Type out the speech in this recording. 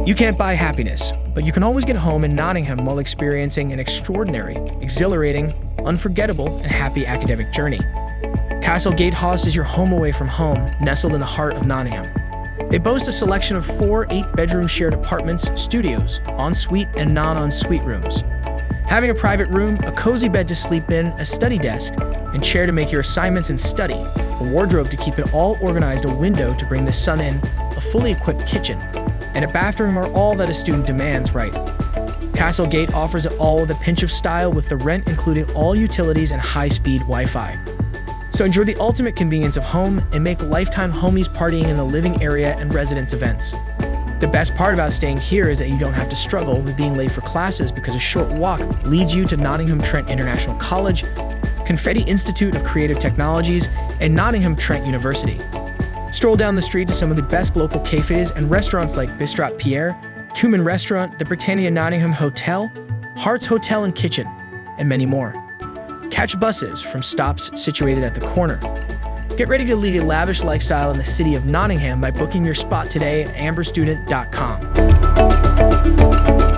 You can't buy happiness, but you can always get home in Nottingham while experiencing an extraordinary, exhilarating, unforgettable, and happy academic journey. Castle Gate Haus is your home away from home, nestled in the heart of Nottingham. They boast a selection of 4 8-bedroom shared apartments, studios, ensuite, and non-ensuite rooms. Having a private room, a cozy bed to sleep in, a study desk, and chair to make your assignments and study, a wardrobe to keep it all organized, a window to bring the sun in, a fully equipped kitchen, and a bathroom are all that a student demands, right? Castle Gate offers it all with a pinch of style, with the rent including all utilities and high-speed Wi-Fi. So enjoy the ultimate convenience of home and make lifetime homies partying in the living area and residence events. The best part about staying here is that you don't have to struggle with being late for classes, because a short walk leads you to Nottingham Trent International College, Confetti Institute of Creative Technologies, and Nottingham Trent University. Stroll down the street to some of the best local cafes and restaurants like Bistrat Pierre, Cumin Restaurant, the Britannia Nottingham Hotel, Hart's Hotel and Kitchen, and many more. Catch buses from stops situated at the corner. Get ready to lead a lavish lifestyle in the city of Nottingham by booking your spot today at amberstudent.com.